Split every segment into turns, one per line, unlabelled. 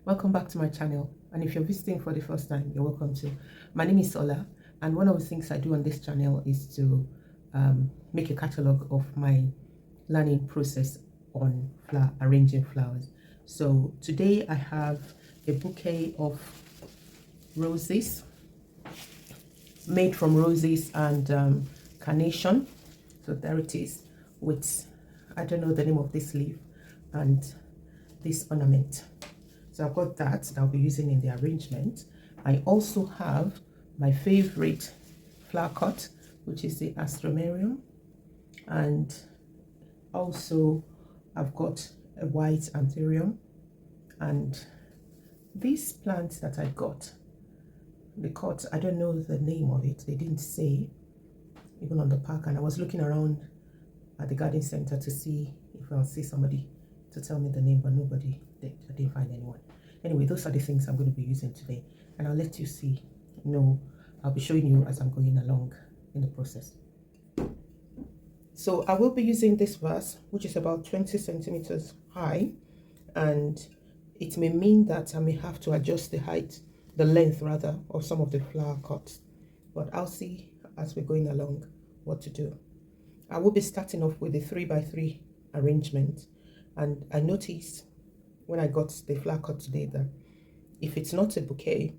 Welcome back to my channel, and if you're visiting for the first time, you're welcome to. My name is Ola, and one of the things I do on this channel is to make a catalog of my learning process on arranging flowers. So today I have a bouquet of roses made from roses and carnation. So there it is, with, I don't know the name of this leaf, and this ornament. So I've got that I'll be using in the arrangement. I also have my favorite flower cut, which is the alstroemeria, and also I've got a white anthurium, and this plant that I got, the cut, I don't know the name of it, they didn't say even on the pack, and I was looking around at the garden center to see if I'll see somebody to tell me the name, but nobody, I didn't find anyone. Anyway, those are the things I'm going to be using today, and I'll let you know, I'll be showing you as I'm going along in the process. So I will be using this vase, which is about 20 centimeters high, and it may mean that I may have to adjust the length rather, of some of the flower cuts, but I'll see as we're going along what to do. I will be starting off with a 3x3 arrangement, and I noticed when I got the flower cut today that if it's not a bouquet,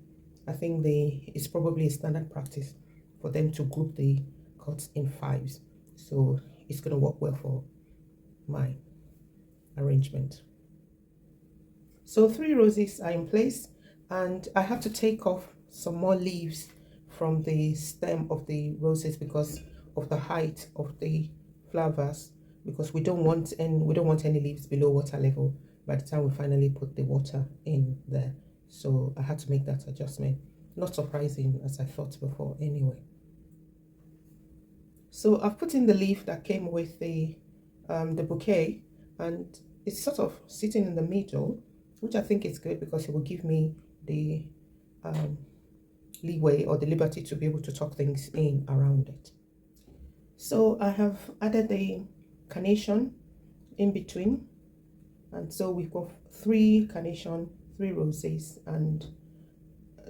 I think it's probably a standard practice for them to group the cuts in 5s. So it's going to work well for my arrangement. So 3 roses are in place, and I have to take off some more leaves from the stem of the roses because of the height of the flower vase, because we don't want any leaves below water level by the time we finally put the water in there. So I had to make that adjustment. Not surprising, as I thought before anyway. So I've put in the leaf that came with the bouquet, and it's sort of sitting in the middle, which I think is good because it will give me the leeway or the liberty to be able to tuck things in around it. So I have added the carnation in between, and so we've got 3 carnation, 3 roses, and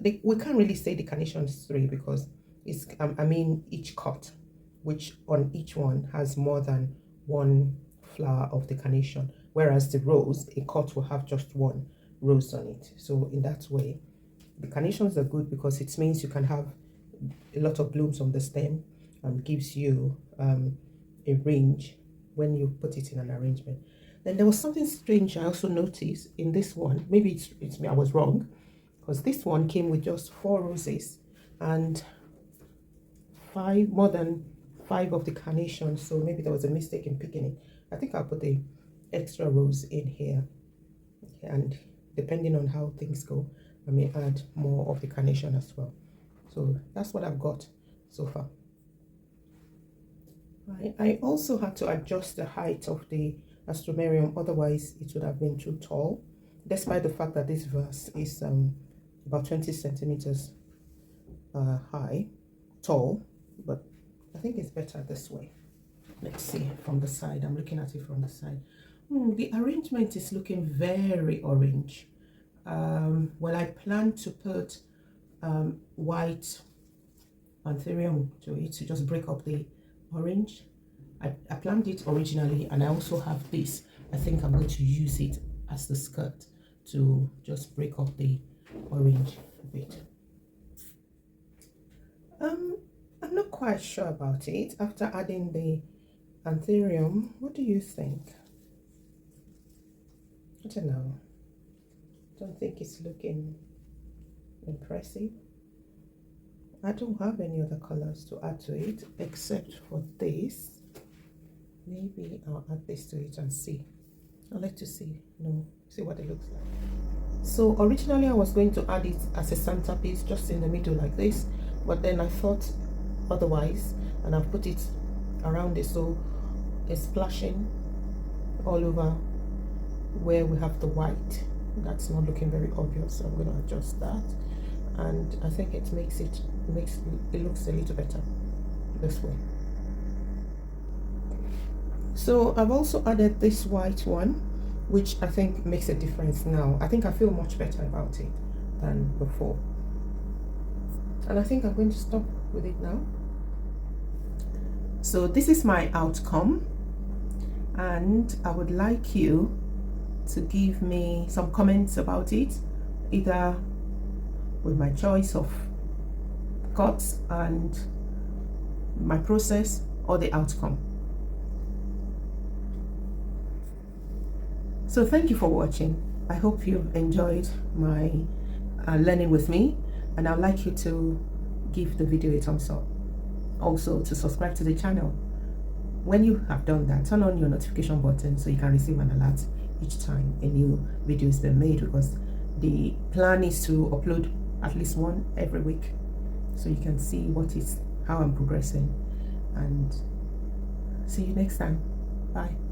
we can't really say the carnation is 3 because it's I mean each cut, which on each one has more than 1 flower of the carnation, whereas the rose, a cut will have just 1 rose on it. So in that way, the carnations are good because it means you can have a lot of blooms on the stem, and gives you a range when you put it in an arrangement. Then there was something strange I also noticed in this one. Maybe it's me, I was wrong, because this one came with just 4 roses and more than 5 of the carnations. So maybe there was a mistake in picking it. I think I'll put the extra rose in here, and depending on how things go, I may add more of the carnation as well. So that's what I've got so far. I also had to adjust the height of the alstroemeria, otherwise it would have been too tall, despite the fact that this vase is about 20 centimeters tall, but I think it's better this way. Let's see from the side. I'm looking at it from the side. The arrangement is looking very orange. Well, I plan to put white anthurium to it to just break up the orange. I planned it originally, and I also have this. I think I'm going to use it as the skirt to just break up the orange a bit. I'm not quite sure about it after adding the anthurium. What do you think? I don't know. Don't think it's looking impressive. I don't have any other colors to add to it except for this. Maybe I'll add this to it and see. I'll let you see what it looks like. So originally I was going to add it as a centerpiece just in the middle like this, but then I thought otherwise, and I've put it around it so it's splashing all over where we have the white. That's not looking very obvious, so I'm going to adjust that, and I think it makes it looks a little better this way. So I've also added this white one, which I think makes a difference now. I think I feel much better about it than before. And I think I'm going to stop with it now. So this is my outcome, and I would like you to give me some comments about it, either with my choice of cuts and my process or the outcome. So thank you for watching. I hope you've enjoyed my learning with me, and I'd like you to give the video a thumbs up. Also to subscribe to the channel. When you have done that, turn on your notification button so you can receive an alert each time a new video is being made, because the plan is to upload at least one every week, so you can see how I'm progressing. And see you next time. Bye.